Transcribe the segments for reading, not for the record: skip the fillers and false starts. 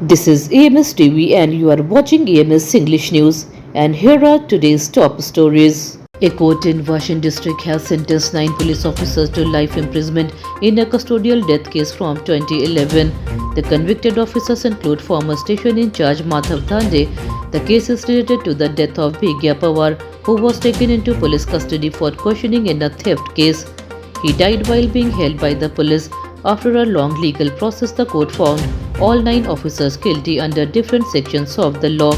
This is EMS TV and you are watching EMS English News, and here are today's top stories. A court in Washington district has sentenced 9 police officers to life imprisonment in a custodial death case from 2011. The convicted officers include former station in charge Madhav Dhande. The case is related to the death of Bhegya Pawar, who was taken into police custody for questioning in a theft case. He died while being held by the police. After a long legal process, the court found all 9 officers guilty under different sections of the law.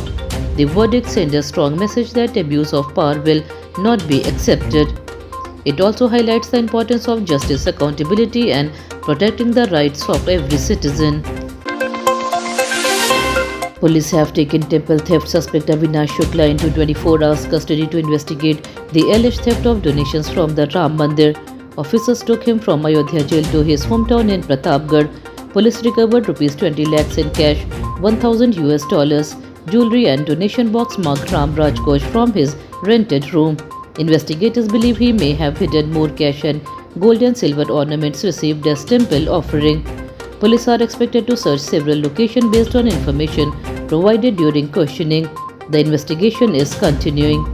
The verdict sends a strong message that abuse of power will not be accepted. It also highlights the importance of justice, accountability, and protecting the rights of every citizen. Police have taken temple theft suspect Avinash Shukla into 24 hours custody to investigate the alleged theft of donations from the Ram Mandir. Officers took him from Ayodhya jail to his hometown in Pratapgarh. Police recovered rupees 20 lakhs in cash, $1,000, jewelry and donation box marked Ram Raj Ghosh from his rented room. Investigators believe he may have hidden more cash and gold and silver ornaments received as temple offering. Police are expected to search several locations based on information provided during questioning. The investigation is continuing.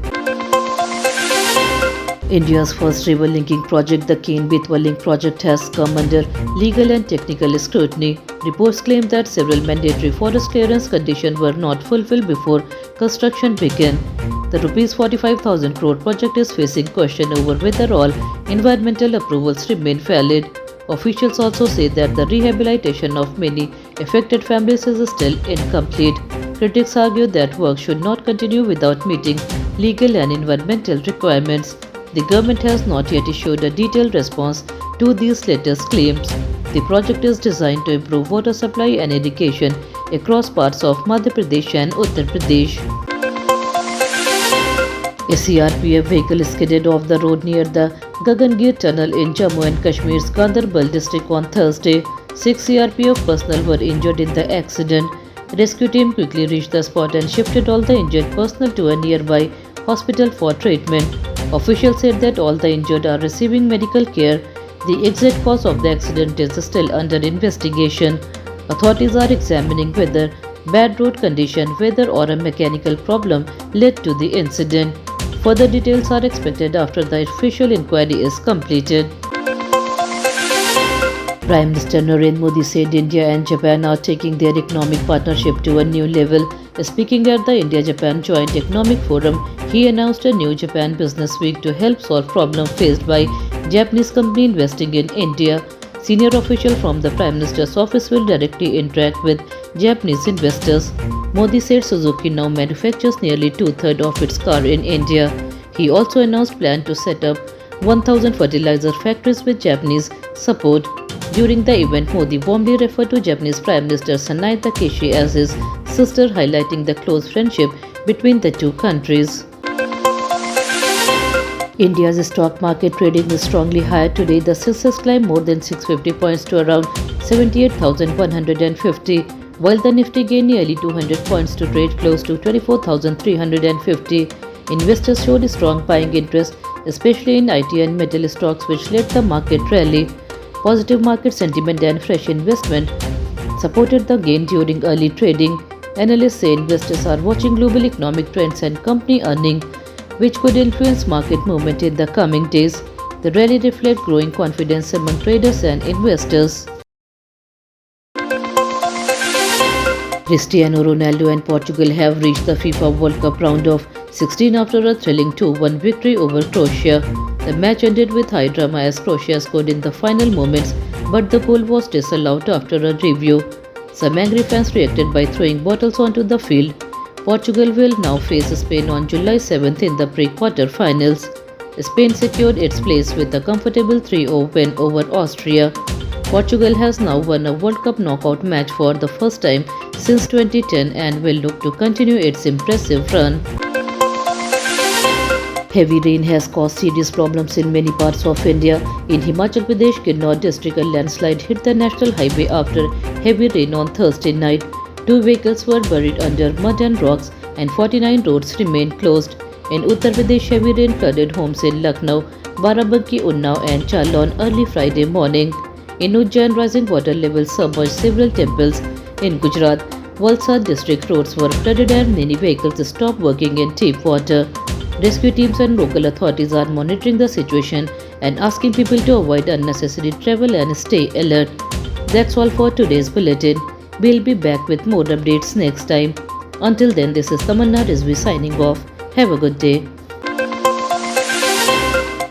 India's first river linking project, the Ken-Betwa Link project, has come under legal and technical scrutiny. Reports claim that several mandatory forest clearance conditions were not fulfilled before construction began. The Rs 45,000 crore project is facing question over whether all environmental approvals remain valid. Officials also say that the rehabilitation of many affected families is still incomplete. Critics argue that work should not continue without meeting legal and environmental requirements. The government has not yet issued a detailed response to these latest claims. The project is designed to improve water supply and irrigation across parts of Madhya Pradesh and Uttar Pradesh. A CRPF vehicle skidded off the road near the Gagangir tunnel in Jammu and Kashmir's Gandarbal district on Thursday. 6 CRPF personnel were injured in the accident. Rescue team quickly reached the spot and shifted all the injured personnel to a nearby hospital for treatment. Officials said that all the injured are receiving medical care. The exact cause of the accident is still under investigation. Authorities are examining whether bad road condition, weather or a mechanical problem led to the incident. Further details are expected after the official inquiry is completed. Prime Minister Narendra Modi said India and Japan are taking their economic partnership to a new level. Speaking at the India-Japan Joint Economic Forum, he announced a new Japan Business Week to help solve problems faced by Japanese companies investing in India. Senior officials from the Prime Minister's office will directly interact with Japanese investors. Modi said Suzuki now manufactures nearly two-thirds of its cars in India. He also announced plans to set up 1,000 fertilizer factories with Japanese support. During the event, Modi warmly referred to Japanese Prime Minister Sanae Takeshi as his sister, highlighting the close friendship between the two countries. India's stock market trading is strongly higher today. The Sensex climbed more than 650 points to around 78,150, while the Nifty gained nearly 200 points to trade close to 24,350. Investors showed strong buying interest, especially in IT and metal stocks, which led the market rally. Positive market sentiment and fresh investment supported the gain during early trading. Analysts say investors are watching global economic trends and company earnings, which could influence market movement in the coming days. The rally reflects growing confidence among traders and investors. Cristiano Ronaldo and Portugal have reached the FIFA World Cup round of 16 after a thrilling 2-1 victory over Croatia. The match ended with high drama as Croatia scored in the final moments, but the goal was disallowed after a review. Some angry fans reacted by throwing bottles onto the field. Portugal will now face Spain on July 7th in the pre-quarter finals. Spain secured its place with a comfortable 3-0 win over Austria. Portugal has now won a World Cup knockout match for the first time since 2010 and will look to continue its impressive run. Heavy rain has caused serious problems in many parts of India. In Himachal Pradesh, Kinnaur district, a landslide hit the national highway after heavy rain on Thursday night. 2 vehicles were buried under mud and rocks and 49 roads remained closed. In Uttar Pradesh, heavy rain flooded homes in Lucknow, Barabanki, Unnao and Chalon early Friday morning. In Ujjain, rising water levels submerged several temples. In Gujarat, Valsad district roads were flooded and many vehicles stopped working in deep water. Rescue teams and local authorities are monitoring the situation and asking people to avoid unnecessary travel and stay alert. That's all for today's bulletin. We'll be back with more updates next time. Until then, this is Tamanna Rizvi signing off. Have a good day.